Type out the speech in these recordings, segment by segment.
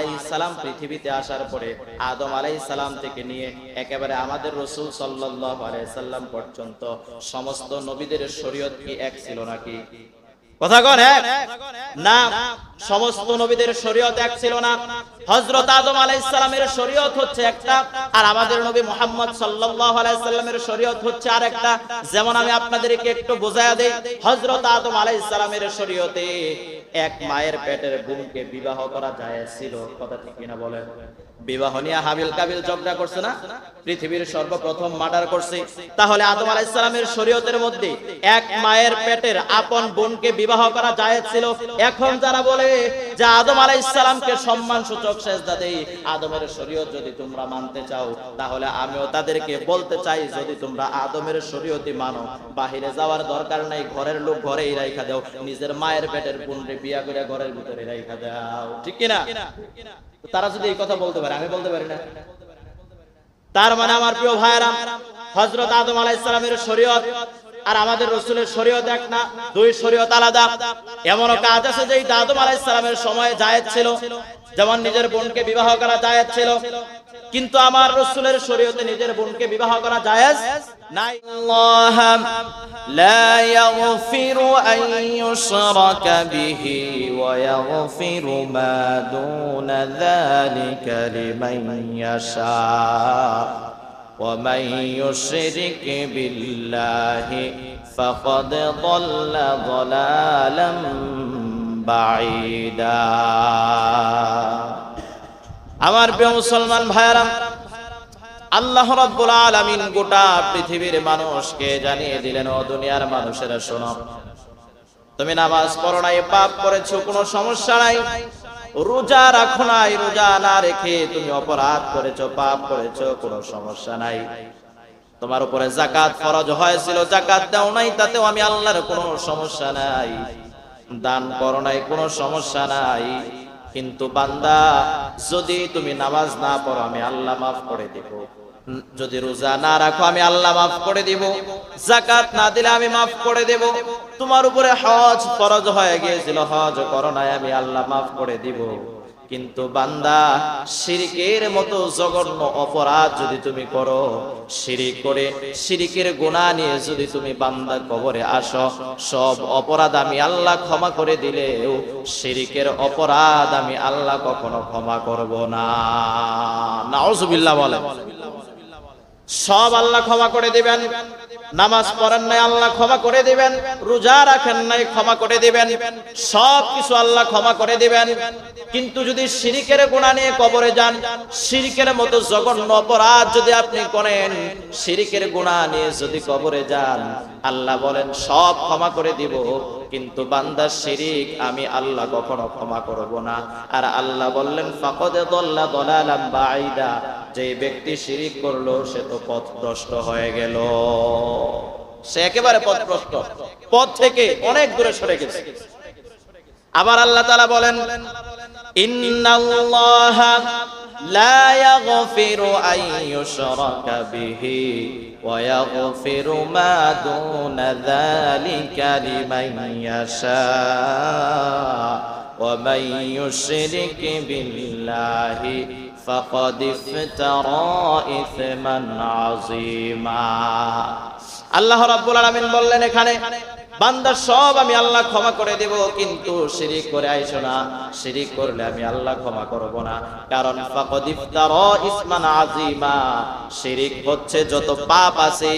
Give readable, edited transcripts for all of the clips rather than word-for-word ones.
আলাইহিস সালাম পৃথিবীতে আসার পরে আদম আলাইহিস সালাম থেকে নিয়ে একেবারে আমাদের রাসূল সাল্লাল্লাহু আলাইহি সাল্লাম পর্যন্ত সমস্ত নবীদের শরীয়ত কি এক ছিল নাকি? কথা কোন এক না, সমস্ত নবীদের শরীয়ত এক ছিল না। হযরত আদম আলাইহিস সালামের শরীয়ত হচ্ছে একটা, আর আমাদের নবী মুহাম্মদ সাল্লাল্লাহু আলাইহি সাল্লামের শরীয়ত হচ্ছে আরেকটা। যেমন আমি আপনাদেরকে একটু বোঝায়া দেই, হযরত আদম আলাইহিস সালামের শরীয়তে এক মায়ের পেটের বোনকে বিবাহ করা জায়েজ ছিল। কথা ঠিক কিনা বলেন? বিবাহ নিয়ে হাবিল কাবিল ঝগড়া করছে না, পৃথিবীর সর্বপ্রথম মার্ডার করছে। তাহলে আদম আলাইহিস সালামের শরীয়তের মধ্যে এক মায়ের পেটের আপন বোনকে বিবাহ করা জায়েজ ছিল। এখন যারা বলে যে আদম আলাইহিস সালামকে সম্মানসূচক সেজদা দেই, আদমের শরীয়ত যদি তোমরা মানতে চাও, তাহলে আমিও তাদেরকে বলতে চাই, যদি তোমরা আদমের শরীয়তই মানো, বাহিরে যাওয়ার দরকার নাই, ঘরের লোক ঘরেই রাইখা দাও, নিজের মায়ের পেটের বোনকে বিয়া করে ঘরের ভিতরে রাইখা দাও। ঠিক কিনা? তারা যদি এই কথা বলতে পারে, আমি বলতে পারি না। তার মানে আমার প্রিয় ভাইরা, হযরত আদম আলাইহিস সালামের শরীয়ত আর আমাদের রাসূলের শরীয়ত এক না, দুই শরীয়ত আলাদা। এমন কাজ আছে যে আদম আলাইহিস সালামের সময় জায়েজ ছিল, যেমন নিজের বোনকে বিবাহ করা জায়েজ ছিল, কিন্তু আমার রাসূলের শরীয়তে নিজের বোনকে বিবাহ করা জায়েজ নাই। আল্লাহ লা ইয়াগফিরু আন ইউশরাকা বিহি ওয়া ইয়াগফিরু মা দুনা যালিকা লিমান ইয়াশা ওয়া মান ইউশরিক বিল্লাহি ফাকাদ দাল্লা দালালাম বাঈদা। আমার প্রিয় মুসলমান ভাইরা, আল্লাহ রাব্বুল আলামিন গোটা পৃথিবীর মানুষকে জানিয়ে দিলেন, ও দুনিয়ার মানুষেরা শোনো, তুমি নামাজ পড়ো নাই, পাপ করেছো, কোনো সমস্যা নাই। রোজা রাখো নাই, রোজা না রেখে তুমি অপরাধ করেছো, পাপ করেছো, কোনো সমস্যা নাই। তোমার উপরে যাকাত ফরজ হয়েছিল, যাকাত দাও নাই, তাতেও আমি আল্লাহর কোনো সমস্যা নাই। দান করো নাই, কোনো সমস্যা নাই। কিন্তু বান্দা, যদি তুমি নামাজ না পড়ো, আমি আল্লাহ মাফ করে দিব। যদি রোজা না রাখো, আমি আল্লাহ মাফ করে দিব। যাকাত না দিলে আমি মাফ করে দেব। তোমার উপরে হজ ফরজ হয়ে গিয়েছিল, হজ করো নাই, আমি আল্লাহ মাফ করে দিব। কিন্তু বান্দা, শিরকের মতো জঘন্য অপরাধ যদি তুমি করো, শিরিক করে শিরিকের গুনাহ নিয়ে যদি তুমি বান্দা কবরে আসো, সব অপরাধ আমি আল্লাহ ক্ষমা করে দিলেও শিরিকের অপরাধ আমি আল্লাহ কখনো ক্ষমা করব না। নাউজুবিল্লাহ বলে। সব আল্লাহ ক্ষমা করে দিবেন। নামাজ পড়েন নাই, আল্লাহ ক্ষমা করে দিবেন। রোজা রাখেন নাই, ক্ষমা করে দিবেন। সব কিছু আল্লাহ ক্ষমা করে দিবেন। কিন্তু যদি শিরকের গুনাহ নিয়ে কবরে যান, শিরকের মতো জঘন্য অপরাধ যদি আপনি করেন, শিরকের গুনাহ নিয়ে যদি কবরে যান, আল্লাহ বলেন সব ক্ষমা করে দিব, কিন্তু বান্দার শিরিক আমি আল্লাহ কখনো ক্ষমা করব না। আর আল্লাহ বললেন ফাকাদ দাল্লা দালালাম বাঈদা, যে ব্যক্তি শিরিক করলো সে তো পথভ্রষ্ট হয়ে গেল, সে একেবারে পথভ্রষ্ট, পথ থেকে অনেক দূরে সরে গেছে। আবার আল্লাহ তাআলা বলেন ইন্নাল্লাহা লা ইয়াগফিরু আন ইউশরাকা বিহি ওয়া ইয়াগফিরু মা দুনা যালিকা লিমান ইয়াশা ওয়া মান ইউশরিক বিল্লাহি ফাকাদ ইফতারা ইসমান আযীমা। আল্লাহ রাব্বুল আলামিন বললেন এখানে, বান্দা সব আমি আল্লাহ ক্ষমা করে দেব, কিন্তু শিরিক করে আইসো না, শিরিক করলে আমি আল্লাহ ক্ষমা করব না। কারণ ফাকাদ ইফতারা ইসমান আযীমা, শিরিক হচ্ছে যত পাপ আছে,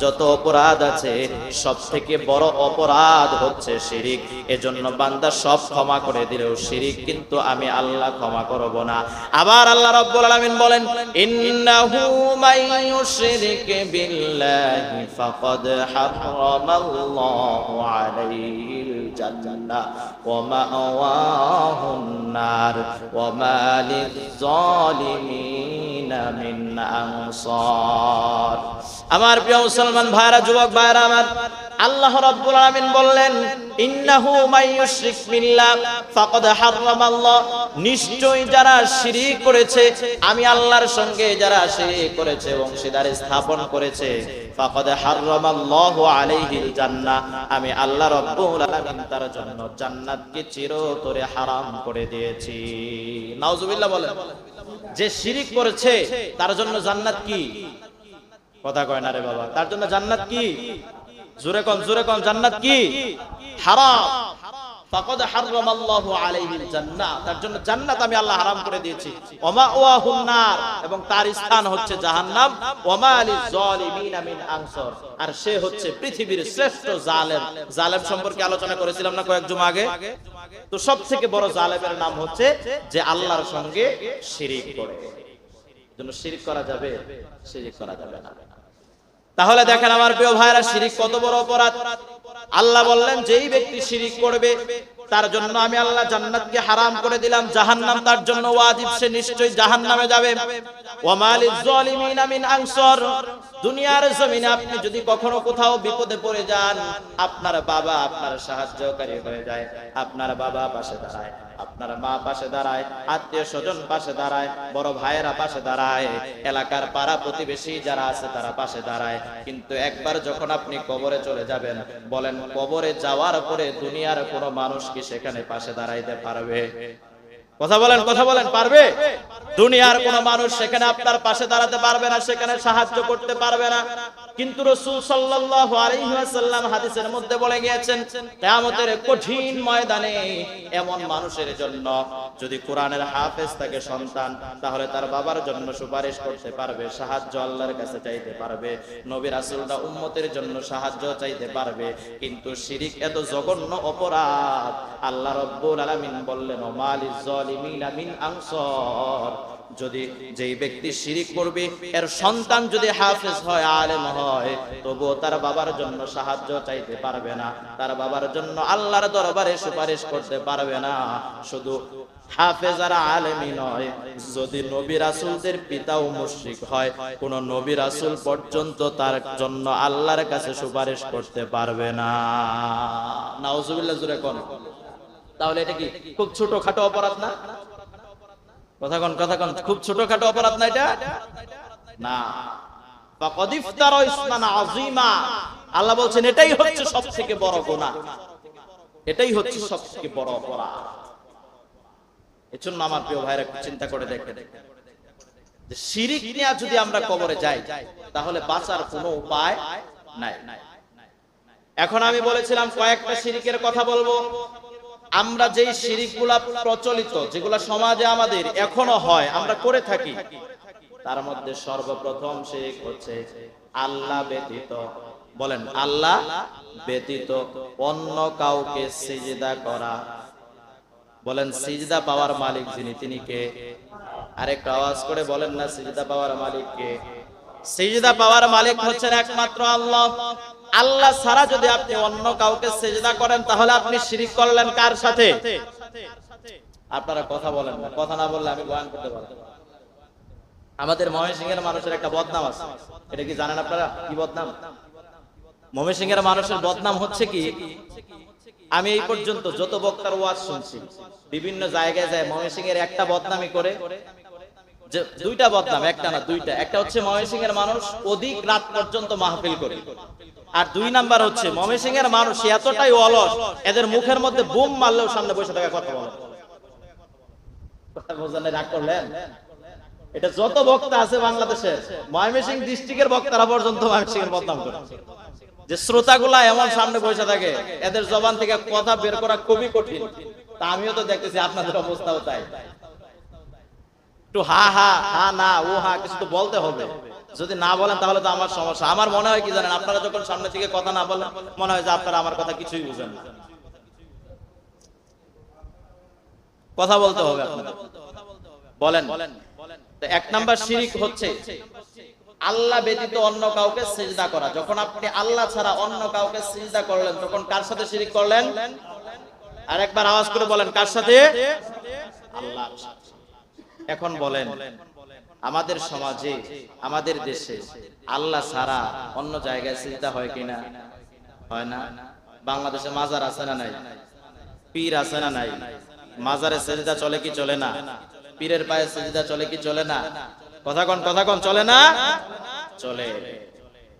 যত অপরাধ আছে, সবথেকে বড় অপরাধ হচ্ছে শিরিক। এজন্য বান্দা সব ক্ষমা করে দিলেও শিরিক কিন্তু আমি আল্লাহ ক্ষমা করব না। আবার আল্লাহ রাব্বুল আলামিন বলেন ইন্নাহু মান ইউশরিক বিল্লাহি ফাকাদ হারামাল্লাহু আলাইহিল জান্নাহ ওয়া মাওয়াহুন নার ওয়া মা লিয-যালিমিনা মিন আনসার। আমার প্রিয় মুসলমান ভাইরা, যুবক ভাইরা আমার, আল্লাহ রাব্বুল আলামিন বললেন ইন্নাহু মাইয়ুশরিক বিল্লাহ ফাকাদ হারামাল্লাহ, নিশ্চয়ই যারা শিরক করেছে, আমি আল্লাহর সঙ্গে যারা শিরক করেছে, অংশীদারি স্থাপন করেছে, ফাকাদ হারামাল্লাহু আলাইহিল জান্নাহ, আমি আল্লাহ রাব্বুল আলামিন তার জন্য জান্নাতকে চিরতরে হারাম করে দিয়েছি। নাউজুবিল্লাহ বলেন। যে শিরক করেছে তার জন্য জান্নাত কি? কথা কয় না রে বাবা, তার জন্য জান্নাত কি? জোরে কোন জান্নাত কি? হারাম। ফাকাদ হারামাল্লাহু আলাইহিল জান্নাহ, তার জন্য জান্নাত আমি আল্লাহ হারাম করে দিয়েছি। ওমা ওয়াহুন নার, এবং তার স্থান হচ্ছে জাহান্নাম। ওমা লিজ জালিমিনা মিন আনসার, আর সে হচ্ছে পৃথিবীর শ্রেষ্ঠ জালেম। জালেম সম্পর্কে আলোচনা করেছিলাম না কয়েক জুমা আগে? তো সবথেকে বড় জালেমের নাম হচ্ছে যে আল্লাহর সঙ্গে শিরক করে। জন্য শিরক করা যাবে? শিরক করা যাবে না। তাহলে দেখেন আমার প্রিয় ভাইরা, শিরক কত বড় অপরাধ। আল্লাহ বললেন যেই ব্যক্তি শিরক করবে তার জন্য আমি আল্লাহ জান্নাতকে হারাম করে দিলাম, জাহান্নাম তার জন্য ওয়াজিব, সে নিশ্চয়ই জাহান্নামে যাবে। ওয়া মালিজ জালিমিনা মিন আনসার, দুনিয়ার জমিনে আপনি যদি কখনো কোথাও বিপদে পড়ে যান, আপনার বাবা আপনার সাহায্যকারী হয়ে যায়, আপনার বাবা পাশে দাঁড়ায়, আপনার মা পাশে দাঁড়ায়, আত্মীয় স্বজন পাশে দাঁড়ায়, বড় ভাইয়েরা পাশে দাঁড়ায়, এলাকার পাড়া প্রতিবেশী যারা আছে তারা পাশে দাঁড়ায়। কিন্তু একবার যখন আপনি কবরে চলে যাবেন, বলেন কবরে যাওয়ার পরে দুনিয়ার কোনো মানুষ কি সেখানে পাশে দাঁড়াইতে পারবে? কথা বলেন, পারবে? দুনিয়ার কোন মানুষ সেখানে আপনার পাশে দাঁড়াতে পারবে না, সেখানে সাহায্য করতে পারবে না। কিন্তু রাসূল সাল্লাল্লাহু আলাইহি ওয়াসাল্লাম হাদিসের মধ্যে বলে গিয়েছেন, কিয়ামতের কঠিন ময়দানে এমন মানুষের জন্য যদি কোরআনের হাফেজ থাকে সন্তান, তাহলে তার বাবার জন্য সুপারিশ করতে পারবে, সাহায্য আল্লাহর কাছে চাইতে পারবে, নবী রাসূলরা উম্মতের জন্য সাহায্য চাইতে পারবে। কিন্তু শিরক এত জঘন্য অপরাধ, আল্লাহ রাব্বুল আলামিন বললেন ওমালিজ জালিমিনা মিন আনসার, যদি যেই ব্যক্তি শিরক করবে এর সন্তান যদি হাফেজ হয়, আলেম হয়, তবুও তার বাবার জন্য সাহায্য চাইতে পারবে না, তার বাবার জন্য আল্লাহর দরবারে সুপারিশ করতে পারবে না। শুধু হাফেজ আর আলেমই নয়, যদি নবী রাসূলদের পিতাও মুশরিক হয়, কোন নবী রাসূল পর্যন্ত তার জন্য আল্লাহর কাছে সুপারিশ করতে পারবে না। নাউজুবিল্লাহ, জোরে কোন। তাহলে এটা কি খুব ছোটখাটো অপরাধ না? কথা কোন, খুব ছোটখাটো অপরাধ না এটা? না। ফাকাদ ইফতারা ইসমান আযীমা, আল্লাহ বলছেন এটাই হচ্ছে সবথেকে বড় গুনাহ, এটাই হচ্ছে সবথেকে বড় অপরাধ। এজন্য আমার প্রিয় ভাইরা একটু চিন্তা করে দেখেন যে শিরক নিয়ে যদি আমরা কবরে যাই তাহলে বাঁচার কোনো উপায় নাই। এখন আমি বলেছিলাম কয়েকটা শিরকের কথা বলবো। আমরা যেই শিরকগুলা প্রচলিত, যেগুলা সমাজে আমাদের এখনো হয়, আমরা করে থাকি, তার মধ্যে সর্বপ্রথম শিরক হচ্ছে আল্লাহ ব্যতীত, বলেন আল্লাহ ব্যতীত অন্য কাউকে সিজদা করা। বলেন সিজদা পাওয়ার মালিক যিনি, তিনি কে? আরেকটু আওয়াজ করে বলেন না, সিজদা পাওয়ার মালিক কে? সিজদা পাওয়ার মালিক হচ্ছেন একমাত্র আল্লাহ। আল্লাহ ছাড়া যদি আপনি অন্য কাউকে সিজদা করেন তাহলে আপনি শিরক করলেন কার সাথে? আপনারা কথা বলেন না, কথা না বললে আমি বয়ান করতে পারবো। আমাদের ময়মনসিংহের মানুষের একটা বদনাম আছে, এটা কি জানেন আপনারা? কি বদনাম? ময়মনসিংহের মানুষের বদনাম হচ্ছে কি, আমি এই পর্যন্ত যত বক্তার ওয়াজ শুনছি, বিভিন্ন জায়গায় যায় ময়মনসিংহের একটা বদনামি করে, যে দুইটা বদনাম, একটা না দুইটা। একটা হচ্ছে ময়মনসিংহের মানুষ অধিক রাত পর্যন্ত মাহফিল করে, আর দুই নাম্বার হচ্ছে ময়মনসিংহের মানুষ এতটাই অলস, এদের মুখের মধ্যে বুম মারলেও সামনে বসে থাকা কথা বলে। কথা বোঝেন? রাগ করলেন? এটা যত বক্তা আছে বাংলাদেশের, ময়মনসিংহ ডিস্ট্রিক্টের বক্তারা পর্যন্ত ময়মনসিংহের বদনাম করে, যে শ্রোতাগুলা এমন সামনে বসে থাকে, এদের জবান থেকে কথা বের করা খুবই কঠিন। তা আমিও তো দেখতেছি আপনাদের অবস্থাও তাই। একটু হা হা হা না ও হা কিছু তো বলতে হবে, যদি না বলেন তাহলে তো আমার সমস্যা। আমার মনে হয় কি জানেন, আপনারা যখন সামনে থেকে কথা না বলেন মনে হয় যে আপনারা আমার কথা কিছুই বুঝেন না। কথা বলতে হবে আপনাদের। বলেন। তো এক নাম্বার শিরক হচ্ছে আল্লাহ ব্যতীত অন্য কাউকে সিজদা করা। যখন আপনি আল্লাহ ছাড়া অন্য কাউকে সিজদা করলেন, তখন কার সাথে শিরক করলেন? আরেকবার আওয়াজ করে বলেন, কার সাথে? আল্লাহর সাথে। এখন বলেন, আমাদের সমাজে, আমাদের দেশে আল্লাহ ছাড়া অন্য জায়গায় সিজদা হয় কিনা? হয় না? বাংলাদেশে মাজার আছে না নাই? পীর আছে না নাই? মাজারে সেজদা চলে কি চলে না? পীরের পায়ে সেজদা চলে কি চলে না? কথা কোন চলে না? চলে।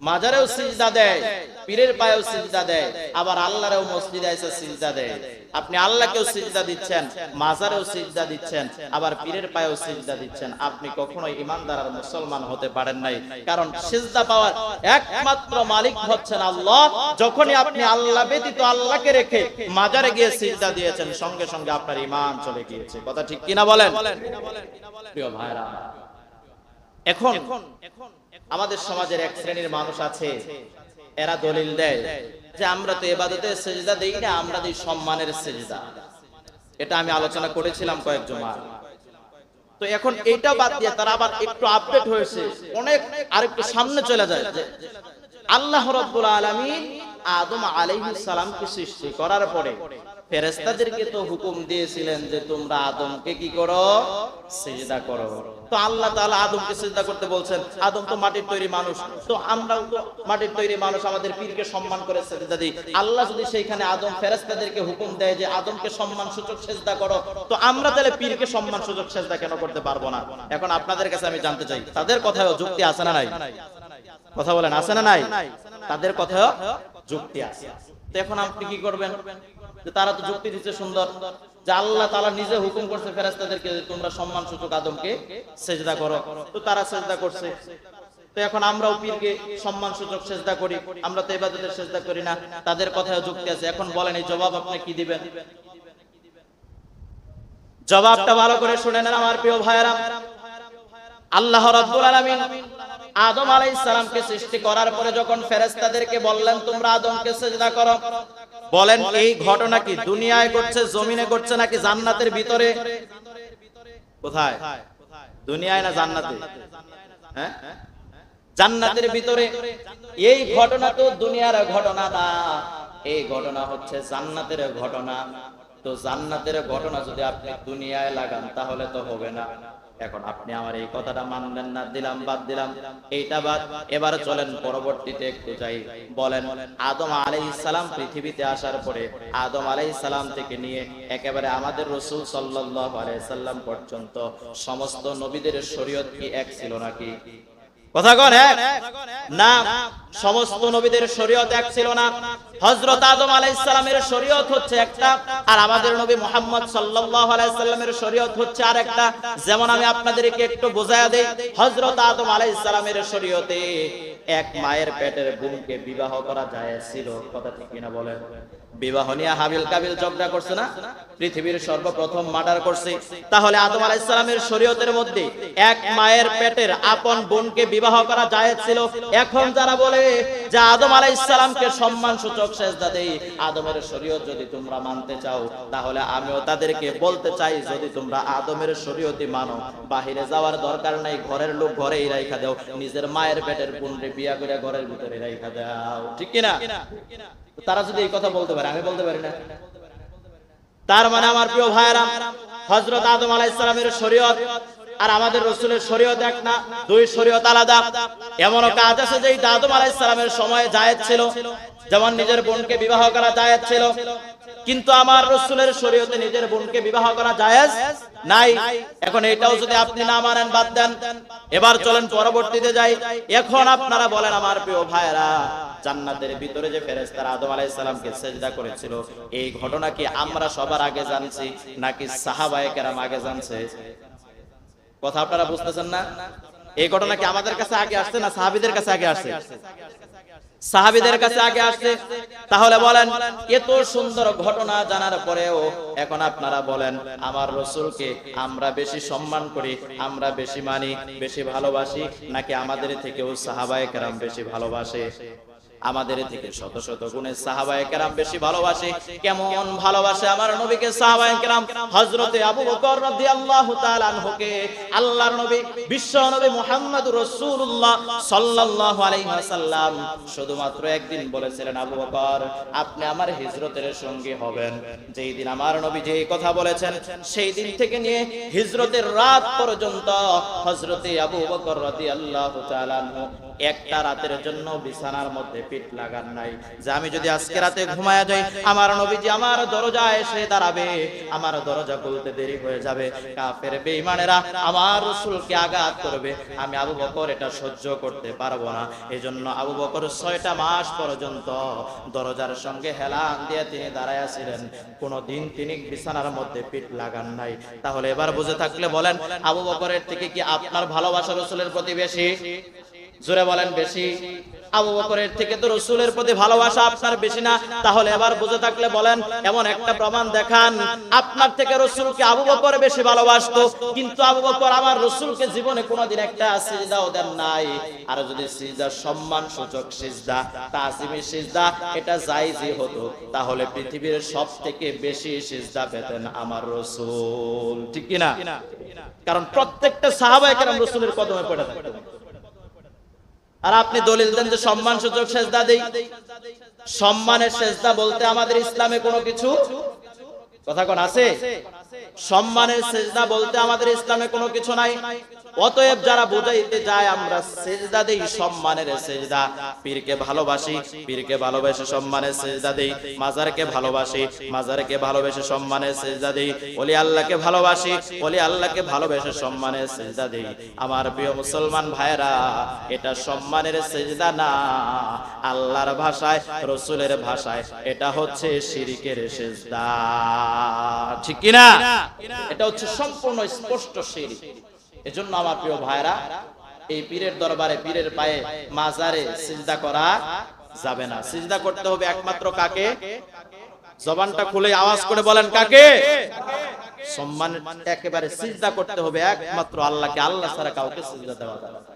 মাজারেও সিজদা দেয়, পীরের পায়েও সিজদা দেয়, আবার আল্লাহরেও মসজিদে এসে সিজদা দেয়। আপনি আল্লাহকেও সিজদা দিচ্ছেন, মাজারেও সিজদা দিচ্ছেন, আবার পীরের পায়েও সিজদা দিচ্ছেন। আপনি কখনোই ঈমানদার আর মুসলমান হতে পারেন নাই। কারণ সিজদা পাওয়ার একমাত্র মালিক হচ্ছেন আল্লাহ। যখনই আপনি আল্লাহ ব্যতীত আল্লাহকে রেখে মাজারে গিয়ে সিজদা দিয়েছেন, সঙ্গে সঙ্গে আপনার ঈমান চলে গিয়েছে। কথা ঠিক কিনা বলেন? প্রিয় ভাইরা, এখন আমাদের সমাজের এক শ্রেণীর মানুষ আছে, এরা দলিল দেয় যে আমরা তো ইবাদতে সিজদা দেই না, আমরা দেই সম্মানের সিজদা। এটা আমি আলোচনা করেছিলাম কয়েক জমা। তো এখন এইটা বাদ দিয়ে তারা আবার একটু আপডেট হয়েছে, অনেক আরেকটু সামনে চলে যায় যে আল্লাহ রাব্বুল আলামিন আদম আলাইহিস সালামকে সৃষ্টি করার পরে ফেরেশতাদেরকে তো হুকুম দিয়েছিলেন যে তোমরা আদমকে কি করো? সিজদা করো। তো আল্লাহ তাআলা আদমকে সিজদা করতে বলছেন। আদম তো মাটির তৈরি মানুষ, তো আমরাও তো মাটির তৈরি মানুষ, আমাদের পীরকে সম্মান করে সিজদা দিই। আল্লাহ যদি সেইখানে আদম ফেরেশতাদেরকে হুকুম দেয় যে আদমকে সম্মান সূচক সিজদা করো, তো আমরা তাহলে পীরকে সম্মান সূচক সিজদা কেন করতে পারবো না? এখন আপনাদের কাছে আমি জানতে চাই, তাদের কথায়ও যুক্তি আছে না নাই? কথা বলেন, আছে না নাই? তাদের কথায়ও যুক্তি আছে। তো এখন আপনি কি করবেন? যে তারা তো যুক্তি দিচ্ছে সুন্দর, যে আল্লাহ তাআলা নিজে হুকুম করছে ফেরেশতাদেরকে যে তোমরা সম্মান সূচক আদমকে সিজদা করো, তো তারা সিজদা করছে। তো এখন আমরাও পীরকে সম্মান সূচক সিজদা করি, আমরা তো ইবাদতের সিজদা করি না। তাদের কথায়ও যুক্তি আছে। এখন বলেন এই জবাব আপনি কি দিবেন? জবাবটা ভালো করে শুনে নেন আমার প্রিয় ভাইরা। আল্লাহ রাব্বুল আলামিন আদম আলাইহিস সালামকে সৃষ্টি করার পরে যখন ফেরেশতাদেরকে বললেন তোমরা আদমকে সিজদা করো, বলেন এই ঘটনা কি দুনিয়ায় ঘটছে, জমিনে ঘটছে, নাকি জান্নাতের ভিতরে? কোথায়? দুনিয়ায় না জান্নাতে? হ্যাঁ, জান্নাতের ভিতরে। এই ঘটনা তো দুনিয়ার ঘটনা না, এই ঘটনা হচ্ছে জান্নাতের ঘটনা। তো জান্নাতের ঘটনা যদি আপনি দুনিয়ায় লাগান তাহলে তো হবে না। এখন আপনি আমার এই কথাটা মানলেন না, দিলাম বাদ দিলাম, এইটা বাদ। এবার চলেন পরবর্তীতে একটু যাই। বলেন আদম আলাইহিস সালাম পৃথিবীতে আসার পরে আদম আলাইহিস সালাম থেকে নিয়ে একেবারে আমাদের রাসূল সাল্লাল্লাহু আলাইহি সাল্লাম পর্যন্ত সমস্ত নবীদের শরীয়ত কি এক ছিল নাকি? কথা কোন? না, সমস্ত নবীদের শরীয়ত এক ছিল না। হযরত আদম আলাইহিস সালামের শরীয়ত হচ্ছে একটা, আর আমাদের নবী মুহাম্মদ সাল্লাল্লাহু আলাইহি সাল্লামের শরীয়ত হচ্ছে আরেকটা। যেমন আমি আপনাদেরকে একটু বোঝায়া দেই, হযরত আদম আলাইহিস সালামের শরীয়তে এক মায়ের পেটের বোনকে বিবাহ করা জায়েজ ছিল। কথা ঠিক কিনা বলেন? বিবাহ নিয়ে হাবিল কাবিল ঝগড়া করছে না, পৃথিবীর সর্বপ্রথম মার্ডার করছে। তাহলে আদম আলাইহিস সালামের শরীয়তের মধ্যে এক মায়ের পেটের আপন বোনকে বিবাহ করা জায়েজ ছিল। এখন যারা বলে যে আদম আলাইহিস সালামকে সম্মান সূচক সিজদা দেই, আদমের শরীয়ত যদি তোমরা মানতে চাও, তাহলে আমিও তাদেরকে বলতে চাই যদি তোমরা আদমের শরীয়তই মানো, বাহিরে যাওয়ার দরকার নাই, ঘরের লোক ঘরেই রাইখা দাও, নিজের মায়ের পেটের বোনকে বিয়া করে ঘরের ভিতরে রাইখা দাও। ঠিক কিনা? তারা যদি এই কথা বলতে পারে, আমি বলতে পারি না। তার মানে আমার প্রিয় ভাইরা, হযরত আদম আলাইহিস সালামের শরীয়ত আর আমাদের রাসূলের শরীয়ত এক না, দুই শরীয়ত আলাদা। এমনও কাজ আছে যে আদম আলাইহিস সালামের সময় জায়েজ ছিল, যেমন নিজের বোনকে বিবাহ করা জায়েজ ছিল, কিন্তু আমার রাসূলের শরীয়তে নিজের বোনকে বিবাহ করা জায়েজ নাই। এখন এটাও যদি আপনি না মানেন, বাদ দেন। এবার চলেন পরবর্তীতে যাই। এখন আপনারা বলেন আমার প্রিয় ভাইরা, জান্নাতের ভিতরে যে ফেরেশতারা আদম আলাইহিস সালামকে সিজদা করেছিল, এই ঘটনা কি আমরা সবার আগে জানছি নাকি সাহাবায়ে কেরাম আগে জানছে? কথা আপনারা বুঝতেছেন না? এই ঘটনা কি আমাদের কাছে আগে আসছে না সাহাবীদের কাছে আগে আসছে? সাহাবীদের কাছে আগে আসছে। তাহলে বলেন এত সুন্দর ঘটনা জানার পরেও এখন আপনারা বলেন আমার রাসূলকে আমরা বেশি সম্মান করি, আমরা বেশি মানি, বেশি ভালোবাসি, নাকি আমাদের থেকেও সাহাবায়ে কেরাম বেশি ভালোবাসে? আমাদের থেকে শত শত গুণে সাহাবায়ে কেরাম বেশি ভালোবাসে। কেমন ভালোবাসে আমার নবীকে সাহাবায়ে কেরাম? হযরতে আবু বকর রাদিয়াল্লাহু তাআলা আনহুকে আল্লাহর নবী বিশ্ব নবী মুহাম্মদুর রাসূলুল্লাহ সাল্লাল্লাহু আলাইহি ওয়াসাল্লাম শুধুমাত্র একদিন বলেছিলেন, আবু বকর আপনি আমার হিজরতের সঙ্গী হবেন। যেই দিন আমার নবী যেই কথা বলেছেন, সেই দিন থেকে নিয়ে হিজরতের রাত পর্যন্ত হযরতে আবু বকর রাদিয়াল্লাহু তাআলা আনহু একটা রাতের জন্য বিছানার মধ্যে পিঠ লাগান নাই যে আমি যদি আজকে রাতে ঘুমায়া যাই আমার নবীজি আমার দরজায় এসে দাঁড়াবে, আমার দরজা খুলতে দেরি হয়ে যাবে, কাফের বেঈমানেরা আমার রাসূলকে আঘাত করবে, আমি আবু বকর এটা সহ্য করতে পারবো না। এজন্য আবু বকর 6টা মাস পর্যন্ত দরজার সঙ্গে হেলান দিয়ে তিনি দাঁড়ায়া ছিলেন, কোনদিন তিনি বিছানার মধ্যে পিঠ লাগান নাই। তাহলে এবার বুঝে থাকলে বলেন, আবু বকরের থেকে কি আপনার ভালোবাসা রাসূলের প্রতি বেশি? জোরে বলেন বেশি? আবু বকরের থেকে তো রাসূলের প্রতি ভালোবাসা আপনার বেশি না? তাহলে এবার বুঝে থাকলে বলেন, এমন একটা প্রমাণ দেখান আপনার থেকে রাসূলকে আবু বকর বেশি ভালোবাসতো, কিন্তু আবু বকর আমার রাসূলকে জীবনে কোনোদিন একটা সিজদাও দেন নাই। আর যদি সিজদা সম্মান সূচক সিজদা, তাজিমি সিজদা এটা জায়েজই হতো, তাহলে পৃথিবীর সবথেকে বেশি সিজদা পেতেন আমার রাসূল, ঠিক কি না? কারণ প্রত্যেকটা সাহাবায়ে কেরাম রাসূলের কদমে পড়ে থাকতেন। আর আপনি দলিল দেন যে সম্মান সূচক সেজদা দেই। সম্মানের সেজদা বলতে আমাদের ইসলামে কোনো কিছু কথা কোন আছে? সম্মানের সেজদা বলতে আমাদের ইসলামে কোনো কিছু নাই। অতএব যারা বুঝাইতে যায় আমরা সেজদা দেই সম্মানের সেজদা, পীরকে ভালোবাসি, পীরকে ভালোবেসে সম্মানের সেজদা দেই, মাজারকে ভালোবাসি, মাজারকে ভালোবেসে সম্মানের সেজদা দেই, ওলি আল্লাহকে ভালোবাসি, ওলি আল্লাহকে ভালোবেসে সম্মানের সেজদা দেই, আমার প্রিয় মুসলমান ভাইরা এটা সম্মানের সেজদা না, আল্লাহর ভাষায় রাসূলের ভাষায় এটা হচ্ছে শিরকের সেজদা, ঠিক কি না? এটা হচ্ছে সম্পূর্ণ স্পষ্ট শিরক। এজন্য আমার প্রিয় ভাইরা এই পীরের দরবারে পীরের পায়ে মাজারে সিজদা করা যাবে না। সিজদা করতে হবে একমাত্র কাকে? জবানটা খুলে আওয়াজ করে বলেন কাকে? সম্মান একেবারে সিজদা করতে হবে একমাত্র আল্লাহকে, আল্লাহ ছাড়া কাউকে সিজদা দেওয়া যাবে না।